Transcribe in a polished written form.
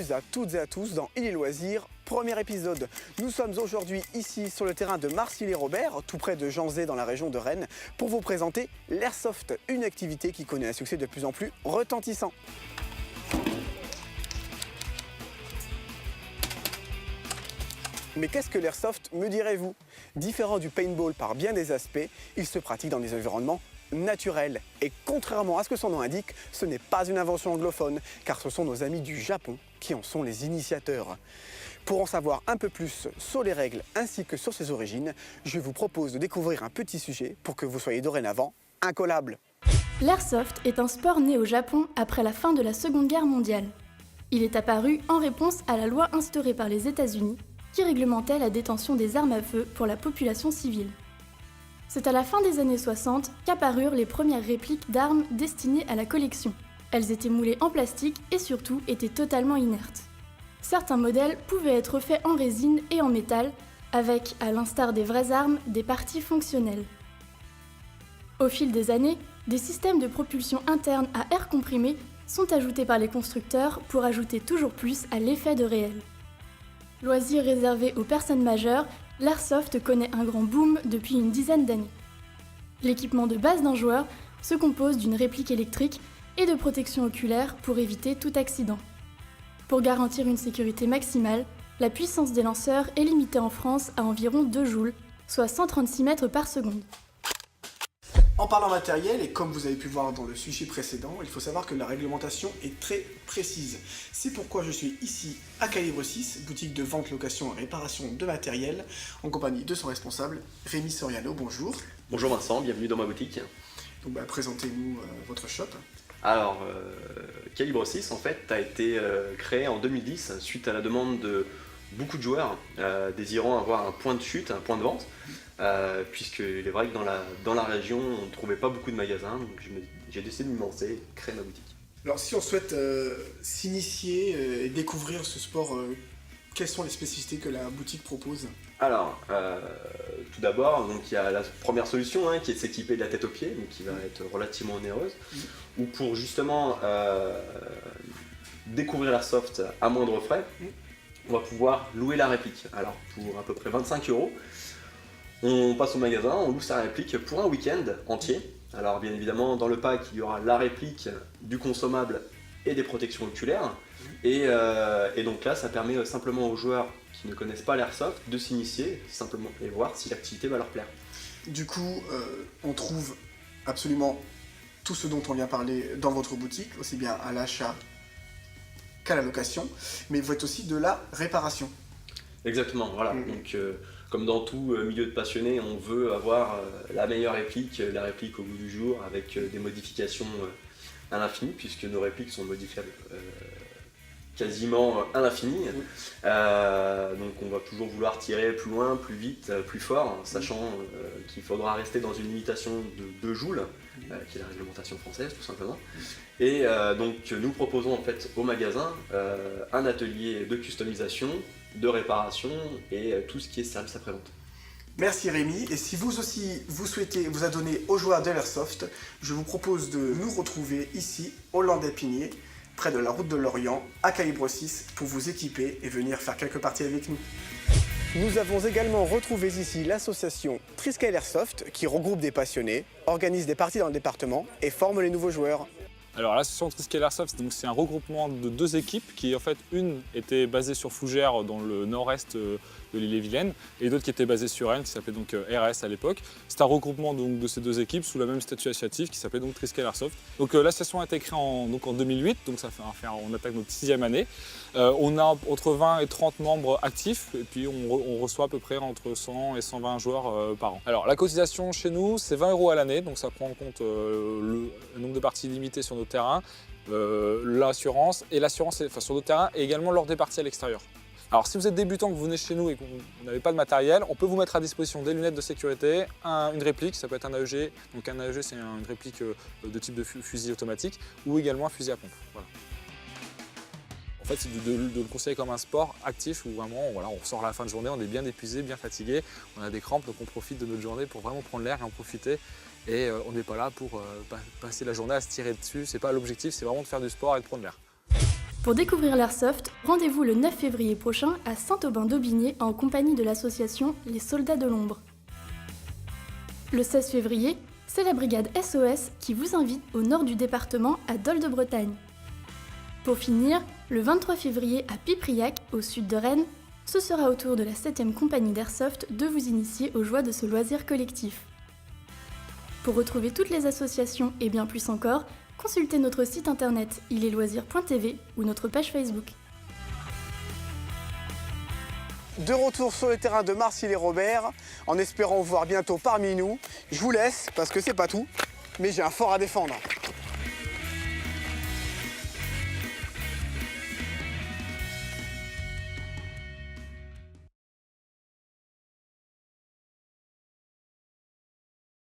bienvenue à toutes et à tous dans Il est Loisirs, premier épisode. Nous sommes aujourd'hui ici sur le terrain de Marcilly-Robert, tout près de Janzé dans la région de Rennes, pour vous présenter l'Airsoft, une activité qui connaît un succès de plus en plus retentissant. Mais qu'est-ce que l'Airsoft, me direz-vous? Différent du paintball par bien des aspects, il se pratique dans des environnements naturels. Et contrairement à ce que son nom indique, ce n'est pas une invention anglophone, car ce sont nos amis du Japon qui en sont les initiateurs. Pour en savoir un peu plus sur les règles ainsi que sur ses origines, je vous propose de découvrir un petit sujet pour que vous soyez dorénavant incollables. L'airsoft est un sport né au Japon après la fin de la Seconde Guerre mondiale. Il est apparu en réponse à la loi instaurée par les États-Unis qui réglementait la détention des armes à feu pour la population civile. C'est à la fin des années 60 qu'apparurent les premières répliques d'armes destinées à la collection. Elles étaient moulées en plastique et surtout étaient totalement inertes. Certains modèles pouvaient être faits en résine et en métal, avec, à l'instar des vraies armes, des parties fonctionnelles. Au fil des années, des systèmes de propulsion interne à air comprimé sont ajoutés par les constructeurs pour ajouter toujours plus à l'effet de réel. Loisir réservé aux personnes majeures, l'airsoft connaît un grand boom depuis une dizaine d'années. L'équipement de base d'un joueur se compose d'une réplique électrique et de protection oculaire pour éviter tout accident. Pour garantir une sécurité maximale, la puissance des lanceurs est limitée en France à environ 2 joules, soit 136 mètres par seconde. En parlant matériel, et comme vous avez pu voir dans le sujet précédent, il faut savoir que la réglementation est très précise. C'est pourquoi je suis ici à Calibre 6, boutique de vente, location et réparation de matériel, en compagnie de son responsable, Rémi Soriano. Bonjour. Bonjour Vincent, bienvenue dans ma boutique. Donc présentez-nous votre shop. Alors, Calibre 6 en fait a été créé en 2010 suite à la demande de beaucoup de joueurs désirant avoir un point de chute, un point de vente. Puisqu'il est vrai que dans la région, on ne trouvait pas beaucoup de magasins, donc j'ai décidé de m'y lancer et créer ma boutique. Alors si on souhaite s'initier et découvrir ce sport, quelles sont les spécificités que la boutique propose? Alors, tout d'abord, il y a la première solution qui est de s'équiper de la tête aux pieds, mais qui va être relativement onéreuse, ou pour justement découvrir l'airsoft à moindre frais, on va pouvoir louer la réplique. Alors pour à peu près 25 €, on passe au magasin, on loue sa réplique pour un week-end entier. Alors bien évidemment, dans le pack, il y aura la réplique, du consommable et des protections oculaires. Et donc là, ça permet simplement aux joueurs qui ne connaissent pas l'airsoft de s'initier simplement et voir si l'activité va leur plaire. Du coup, on trouve absolument tout ce dont on vient parler dans votre boutique, aussi bien à l'achat qu'à la location, mais vous faites aussi de la réparation. Exactement, voilà. Donc, comme dans tout milieu de passionnés, on veut avoir la meilleure réplique, la réplique au goût du jour, avec des modifications à l'infini, puisque nos répliques sont modifiables quasiment à l'infini. Donc on va toujours vouloir tirer plus loin, plus vite, plus fort, sachant qu'il faudra rester dans une limitation de 2 joules, qui est la réglementation française tout simplement. Et donc nous proposons en fait au magasin un atelier de customisation, de réparation et tout ce qui est service après-vente. Merci Rémi, et si vous aussi vous souhaitez vous adonner aux joueurs de l'airsoft, je vous propose de nous retrouver ici au Landais-Pinier, près de la route de Lorient, à Calibre 6, pour vous équiper et venir faire quelques parties avec nous. Nous avons également retrouvé ici l'association Triskel Airsoft, qui regroupe des passionnés, organise des parties dans le département et forme les nouveaux joueurs. Alors l'association Triskel Airsoft, c'est un regroupement de 2 équipes qui en fait une était basée sur Fougères dans le nord-est de l'Ille-et-Vilaine et d'autres qui étaient basées sur Rennes qui s'appelait donc RS à l'époque. C'est un regroupement donc, de ces 2 équipes sous la même statut associatif qui s'appelait donc Triskel Airsoft. Donc l'association a été créée en 2008, donc on attaque notre 6e année. On a entre 20 et 30 membres actifs et puis on reçoit à peu près entre 100 et 120 joueurs par an. Alors la cotisation chez nous c'est 20 € à l'année, donc ça prend en compte le nombre de parties limitées sur nos terrains, l'assurance sur nos terrains et également lors des parties à l'extérieur. Alors si vous êtes débutant, que vous venez chez nous et que vous n'avez pas de matériel, on peut vous mettre à disposition des lunettes de sécurité, une réplique, ça peut être un AEG, donc un AEG c'est une réplique de type de fusil automatique ou également un fusil à pompe. Voilà. En fait, c'est de le conseiller comme un sport actif où vraiment on sort à la fin de journée, on est bien épuisé, bien fatigué, on a des crampes, donc on profite de notre journée pour vraiment prendre l'air et en profiter. Et on n'est pas là pour passer la journée à se tirer dessus, c'est pas l'objectif, c'est vraiment de faire du sport et de prendre l'air. Pour découvrir l'Airsoft, rendez-vous le 9 février prochain à Saint-Aubin-d'Aubigné en compagnie de l'association Les Soldats de l'Ombre. Le 16 février, c'est la brigade SOS qui vous invite au nord du département à Dol de Bretagne. Pour finir, le 23 février à Pipriac, au sud de Rennes, ce sera au tour de la 7e compagnie d'Airsoft de vous initier aux joies de ce loisir collectif. Pour retrouver toutes les associations et bien plus encore, consultez notre site internet ilesloisirs.tv ou notre page Facebook. De retour sur le terrain de Marcilly-Robert, en espérant vous voir bientôt parmi nous. Je vous laisse parce que c'est pas tout, mais j'ai un fort à défendre.